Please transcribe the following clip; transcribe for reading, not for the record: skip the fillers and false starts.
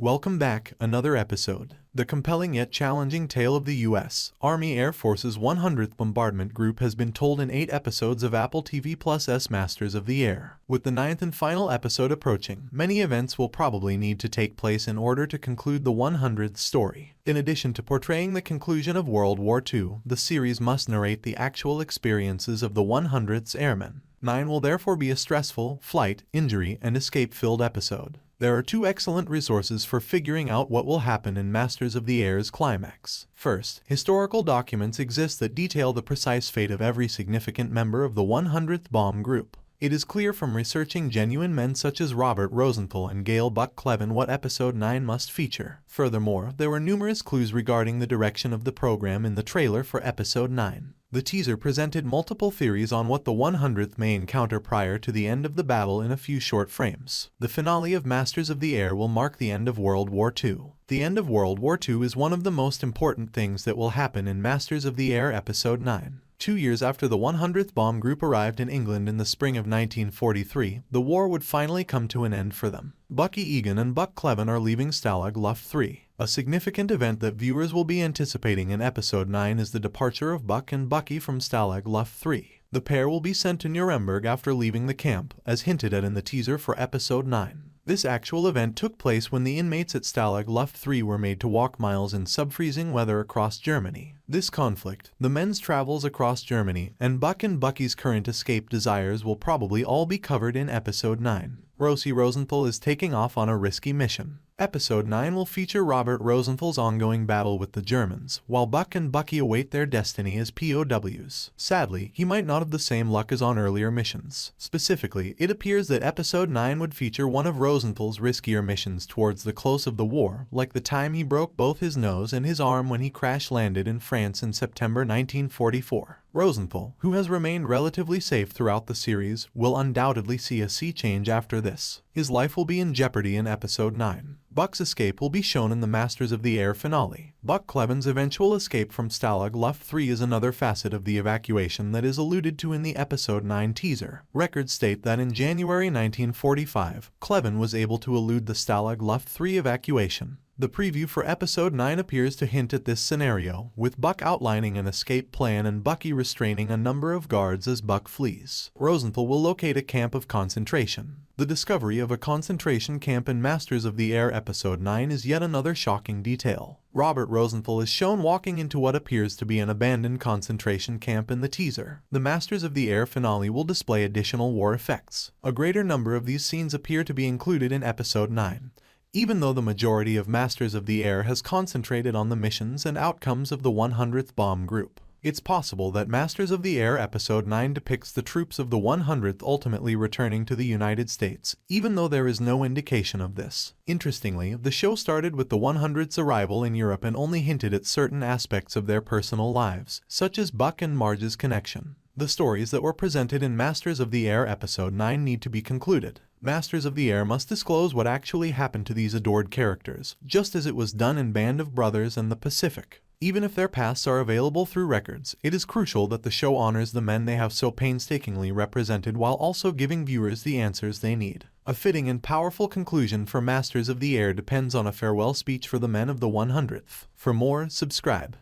Welcome back, another episode. The compelling yet challenging tale of the U.S. Army Air Force's 100th Bombardment Group has been told in 8 episodes of Apple TV Plus' Masters of the Air. With the 9th and final episode approaching, many events will probably need to take place in order to conclude the 100th story. In addition to portraying the conclusion of World War II, the series must narrate the actual experiences of the 100th's airmen. 9 will therefore be a stressful, flight, injury, and escape-filled episode. There are 2 excellent resources for figuring out what will happen in Masters of the Air's climax. First, historical documents exist that detail the precise fate of every significant member of the 100th Bomb Group. It is clear from researching genuine men such as Robert Rosenthal and Gale Cleven what Episode 9 must feature. Furthermore, there were numerous clues regarding the direction of the program in the trailer for Episode 9. The teaser presented multiple theories on what the 100th may encounter prior to the end of the battle in a few short frames. The finale of Masters of the Air will mark the end of World War II. The end of World War II is one of the most important things that will happen in Masters of the Air Episode 9. 2 years after the 100th Bomb Group arrived in England in the spring of 1943, the war would finally come to an end for them. Bucky, Egan, and Cleven are leaving Stalag Luft 3. A significant event that viewers will be anticipating in Episode 9 is the departure of Buck and Bucky from Stalag Luft 3. The pair will be sent to Nuremberg after leaving the camp, as hinted at in the teaser for Episode 9. This actual event took place when the inmates at Stalag Luft 3 were made to walk miles in sub-freezing weather across Germany. This conflict, the men's travels across Germany, and Buck and Bucky's current escape desires will probably all be covered in Episode 9. Rosie Rosenthal is taking off on a risky mission. Episode 9 will feature Robert Rosenthal's ongoing battle with the Germans, while Buck and Bucky await their destiny as POWs. Sadly, he might not have the same luck as on earlier missions. Specifically, it appears that Episode 9 would feature one of Rosenthal's riskier missions towards the close of the war, like the time he broke both his nose and his arm when he crash-landed in France in September 1944. Rosenthal, who has remained relatively safe throughout the series, will undoubtedly see a sea change after this. His life will be in jeopardy in Episode 9. Buck's escape will be shown in the Masters of the Air finale. Cleven's eventual escape from Stalag Luft 3 is another facet of the evacuation that is alluded to in the Episode 9 teaser. Records state that in January 1945, Cleven was able to elude the Stalag Luft 3 evacuation. The preview for Episode 9 appears to hint at this scenario, with Buck outlining an escape plan and Bucky restraining a number of guards as Buck flees. Rosenthal will locate a camp of concentration. The discovery of a concentration camp in Masters of the Air Episode 9 is yet another shocking detail. Robert Rosenthal is shown walking into what appears to be an abandoned concentration camp in the teaser. The Masters of the Air finale will display additional war effects. A greater number of these scenes appear to be included in Episode 9. Even though the majority of Masters of the Air has concentrated on the missions and outcomes of the 100th Bomb Group, it's possible that Masters of the Air Episode 9 depicts the troops of the 100th ultimately returning to the United States, even though there is no indication of this. Interestingly, the show started with the 100th's arrival in Europe and only hinted at certain aspects of their personal lives, such as Buck and Marge's connection. The stories that were presented in Masters of the Air Episode 9 need to be concluded. Masters of the Air must disclose what actually happened to these adored characters, just as it was done in Band of Brothers and the Pacific. Even if their pasts are available through records, it is crucial that the show honors the men they have so painstakingly represented while also giving viewers the answers they need. A fitting and powerful conclusion for Masters of the Air depends on a farewell speech for the men of the 100th. For more, subscribe.